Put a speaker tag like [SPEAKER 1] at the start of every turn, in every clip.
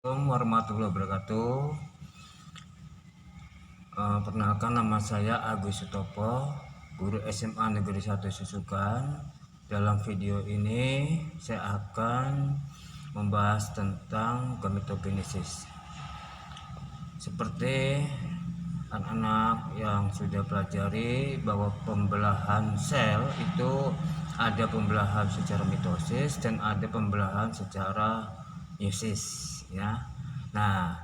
[SPEAKER 1] Assalamualaikum warahmatullahi wabarakatuh. Perkenalkan, nama saya Agus Sutopo, guru SMA Negeri 1 Susukan. Dalam video ini saya akan membahas tentang gametogenesis. Seperti anak-anak yang sudah pelajari bahwa pembelahan sel itu ada pembelahan secara mitosis dan ada pembelahan secara meiosis, ya. Nah,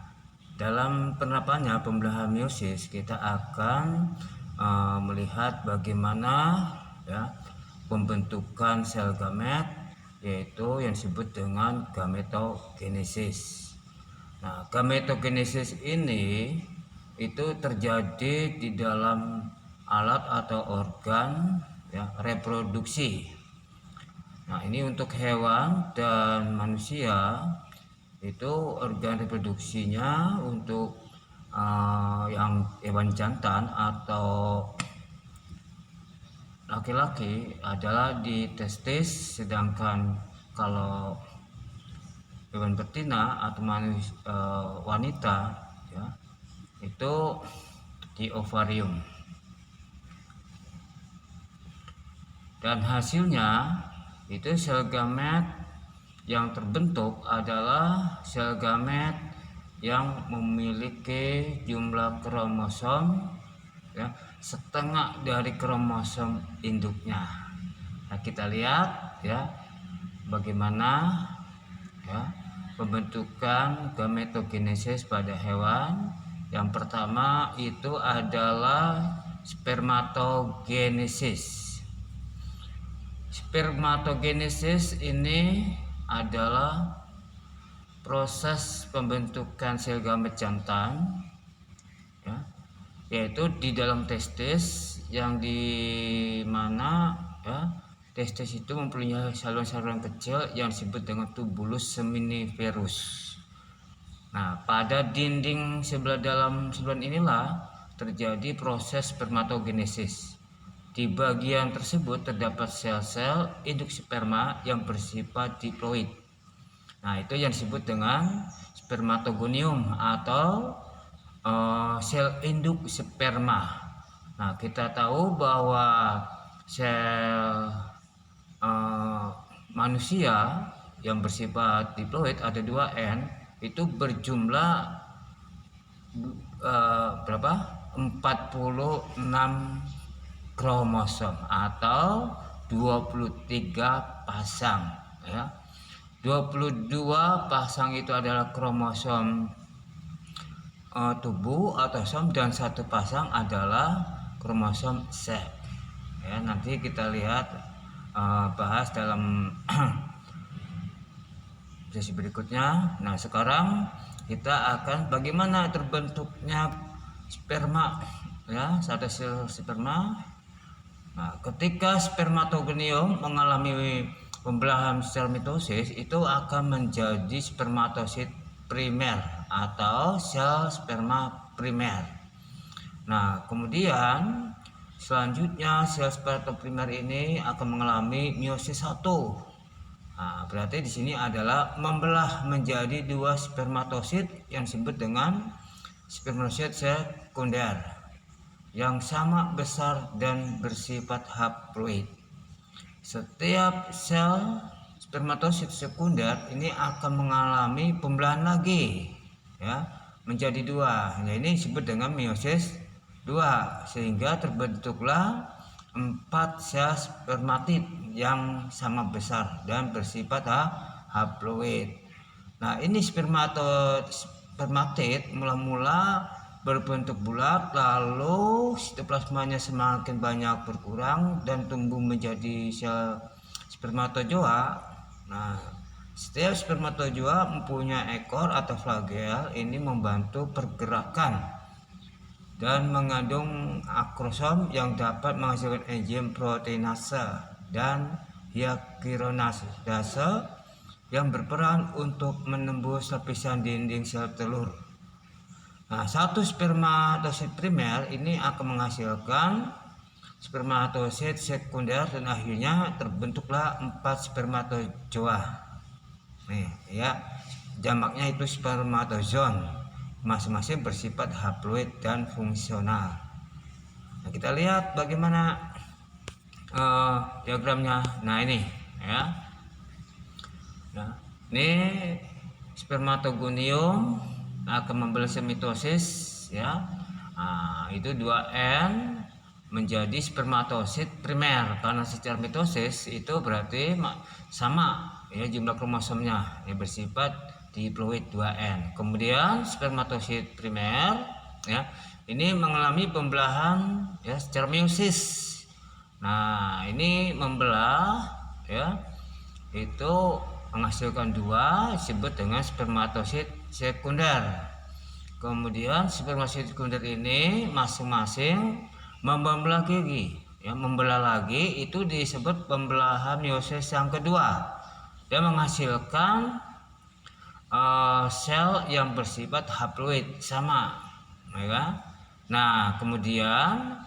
[SPEAKER 1] dalam penerapannya pembelahan meiosis kita akan melihat bagaimana, ya, pembentukan sel gamet, yaitu yang disebut dengan gametogenesis. Nah, gametogenesis ini itu terjadi di dalam alat atau organ, ya, reproduksi. Nah, ini untuk hewan dan manusia itu organ reproduksinya untuk yang hewan jantan atau laki-laki adalah di testis, sedangkan kalau hewan betina atau wanita, ya, itu di ovarium. Dan hasilnya itu sel gamet yang terbentuk adalah sel gamet yang memiliki jumlah kromosom, ya, setengah dari kromosom induknya. Nah, kita lihat, ya, bagaimana, ya, pembentukan gametogenesis pada hewan. Yang pertama itu adalah spermatogenesis. Spermatogenesis ini adalah proses pembentukan sel gamet jantan, ya, yaitu di dalam testis, yang di mana, ya, testis itu mempunyai saluran-saluran kecil yang disebut dengan tubulus seminiferus. Nah, pada dinding sebelah dalam saluran inilah terjadi proses spermatogenesis. Di bagian tersebut terdapat sel-sel induk sperma yang bersifat diploid. Nah, itu yang disebut dengan spermatogonium atau sel induk sperma. Nah, kita tahu bahwa sel manusia yang bersifat diploid ada 2N, itu berjumlah berapa? 46 kromosom atau 23 pasang, ya. 22 pasang itu adalah kromosom tubuh atau som, dan 1 pasang adalah kromosom seks, ya. Nanti kita lihat bahas dalam sesi berikutnya. Nah, sekarang kita akan bagaimana terbentuknya sperma, ya, satu sel sperma. Nah, ketika spermatogonium mengalami pembelahan secara mitosis, itu akan menjadi spermatosit primer atau sel sperma primer. Nah, kemudian selanjutnya sel sperma primer ini akan mengalami meiosis 1. Nah, berarti di sini adalah membelah menjadi 2 spermatosit yang disebut dengan spermatosit sekunder yang sama besar dan bersifat haploid. Setiap sel spermatosit sekunder ini akan mengalami pembelahan lagi, ya, menjadi 2. Nah, ini disebut dengan meiosis 2, sehingga terbentuklah 4 sel spermatid yang sama besar dan bersifat haploid. Nah, ini spermatid mula-mula berbentuk bulat, lalu sitoplasmanya semakin banyak berkurang dan tumbuh menjadi sel spermatozoa. Nah, setiap spermatozoa mempunyai ekor atau flagel, ini membantu pergerakan dan mengandung akrosom yang dapat menghasilkan enzim proteinase dan hyaluronase yang berperan untuk menembus lapisan dinding sel telur. Nah, 1 spermatosit primer ini akan menghasilkan spermatosit sekunder dan akhirnya terbentuklah 4 spermatozoa. Nih, ya. jamaknya itu spermatozoon, masing-masing bersifat haploid dan fungsional. Nah, kita lihat bagaimana diagramnya. Nah, ini ya. Nah, ini spermatogonium akan membelah mitosis ya. Nah, itu 2N menjadi spermatosit primer, karena secara mitosis itu berarti sama ya jumlah kromosomnya ya, bersifat diploid 2N. Kemudian spermatosit primer ya, ini mengalami pembelahan ya secara meiosis. Nah, ini membelah ya, itu menghasilkan 2 disebut dengan spermatosit sekunder. Kemudian spermatosit sekunder ini masing-masing membelah lagi ya, membelah lagi itu disebut pembelahan meiosis yang kedua dan menghasilkan sel yang bersifat haploid sama ya. Nah, kemudian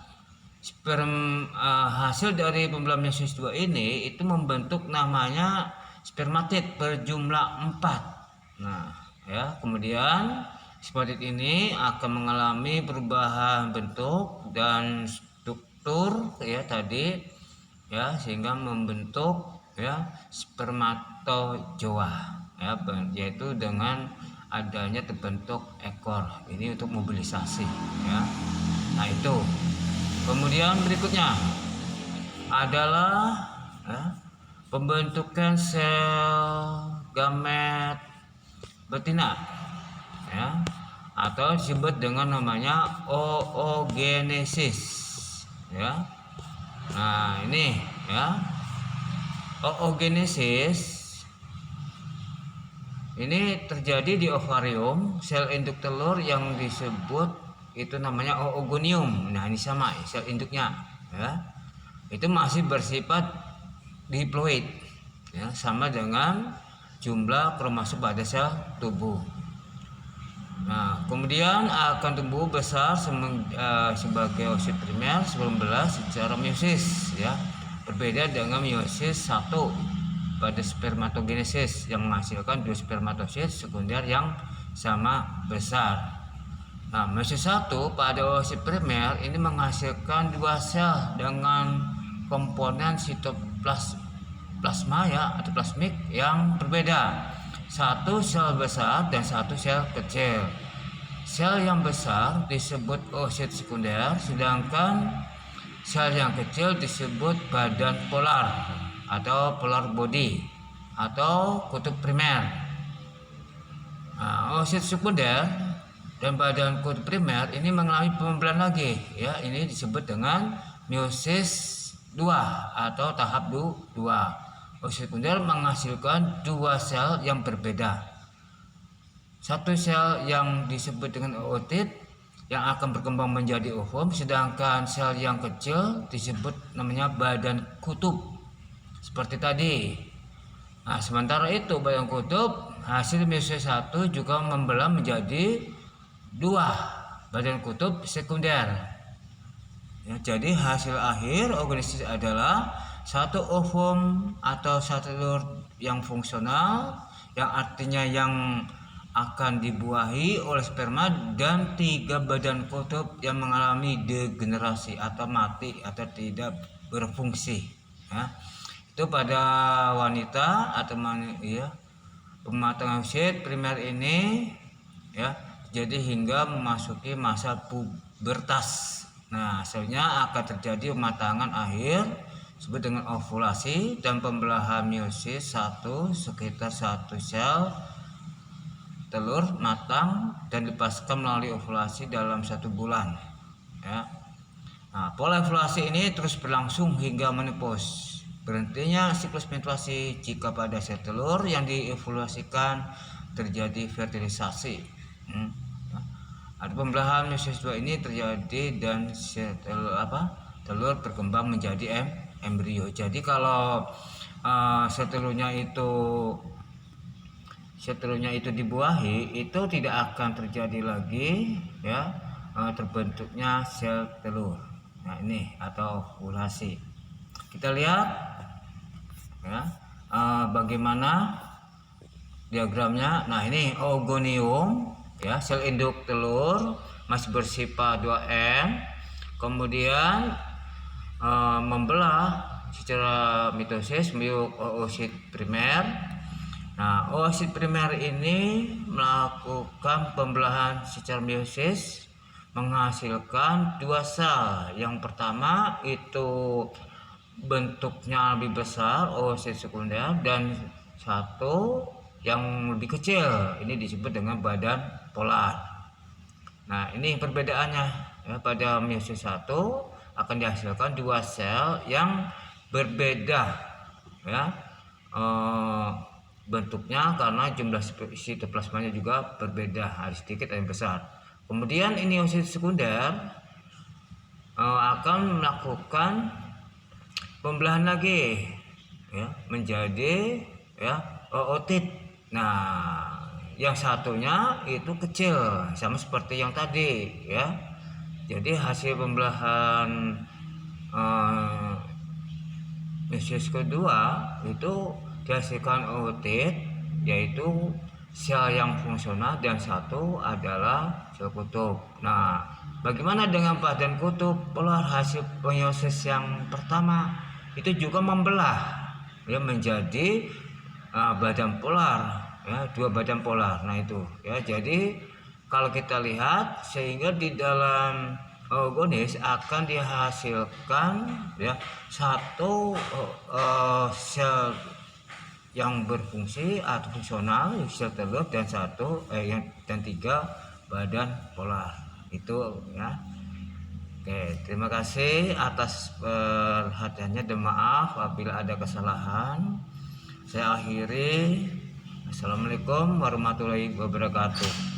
[SPEAKER 1] hasil dari pembelahan meiosis 2 ini itu membentuk namanya spermatid berjumlah 4. Nah ya, kemudian spermatid ini akan mengalami perubahan bentuk dan struktur ya tadi ya, sehingga membentuk ya spermatozoa ya, yaitu dengan adanya terbentuk ekor ini untuk mobilisasi ya. Nah, itu kemudian berikutnya adalah ya, pembentukan sel gamet betina ya, atau disebut dengan namanya oogenesis ya. Nah, ini ya, oogenesis ini terjadi di ovarium. Sel induk telur yang disebut itu namanya oogonium. Nah, ini sama sel induknya ya, itu masih bersifat diploid ya, sama dengan jumlah kromosom pada sel tubuh. Nah, kemudian akan tumbuh besar sebagai oosit primer sebelum belah secara meiosis ya, berbeda dengan meiosis 1 pada spermatogenesis yang menghasilkan 2 spermatosit sekunder yang sama besar. Nah, meiosis 1 pada oosit primer ini menghasilkan 2 sel dengan komponen sitoplasma ya atau plasmik yang berbeda, 1 sel besar dan 1 sel kecil. Sel yang besar disebut oosit sekunder, sedangkan sel yang kecil disebut badan polar atau polar body atau kutub primer. Nah, oosit sekunder dan badan kutub primer ini mengalami pembelahan lagi ya, ini disebut dengan meiosis 2 atau tahap 2. Oosit sekunder menghasilkan 2 sel yang berbeda. 1 sel yang disebut dengan ootit yang akan berkembang menjadi ovum, sedangkan sel yang kecil disebut namanya badan kutub seperti tadi. Nah, sementara itu badan kutub hasil meiosis 1 juga membelah menjadi 2 badan kutub sekunder. Ya, jadi hasil akhir oogenesis adalah 1 ovum atau 1 telur yang fungsional, yang artinya yang akan dibuahi oleh sperma, dan 3 badan kutub yang mengalami degenerasi atau mati atau tidak berfungsi ya. Itu pada wanita atau ya, pematangan oosit primer ini ya, jadi hingga memasuki masa pubertas. Nah, hasilnya akan terjadi pematangan akhir disebut dengan ovulasi dan pembelahan meiosis 1 sekitar 1 sel telur matang dan dilepaskan melalui ovulasi dalam 1 bulan ya. Nah, pola ovulasi ini terus berlangsung hingga menopause. Berhentinya siklus menstruasi jika pada sel telur yang diovulasikan terjadi fertilisasi. Ada pembelahan meiosis 2 ini terjadi dan telur berkembang menjadi embrio. Jadi kalau setelurnya itu dibuahi, itu tidak akan terjadi lagi ya terbentuknya sel telur. Nah, ini atau ovulasi. Kita lihat ya bagaimana diagramnya. Nah, ini oogonium ya, sel induk telur masih bersifat 2M, kemudian membelah secara mitosis menuju oosit primer. Nah, oosit primer ini melakukan pembelahan secara meiosis menghasilkan dua sel. Yang pertama itu bentuknya lebih besar, oosit sekunder, dan satu yang lebih kecil, ini disebut dengan badan polar. Nah, ini perbedaannya ya, pada meiosis 1 akan dihasilkan dua sel yang berbeda ya bentuknya, karena jumlah sitoplasmanya juga berbeda, ada sedikit ada yang besar. Kemudian ini oosit sekunder akan melakukan pembelahan lagi ya menjadi ya ootit. Nah, yang satunya itu kecil sama seperti yang tadi ya. Jadi hasil pembelahan meiosis kedua itu dihasilkan ootit, yaitu sel yang fungsional, dan satu adalah sel kutub. Nah, bagaimana dengan badan kutub polar? Hasil meiosis yang pertama itu juga membelah ya menjadi badan polar ya, dua badan polar. Nah, itu ya, jadi kalau kita lihat, sehingga di dalam oogonis akan dihasilkan ya satu sel yang berfungsi atau fungsional, sel telur, dan dan tiga badan polar itu ya. Oke, terima kasih atas perhatiannya, dan maaf apabila ada kesalahan. Saya akhiri. Assalamualaikum warahmatullahi wabarakatuh.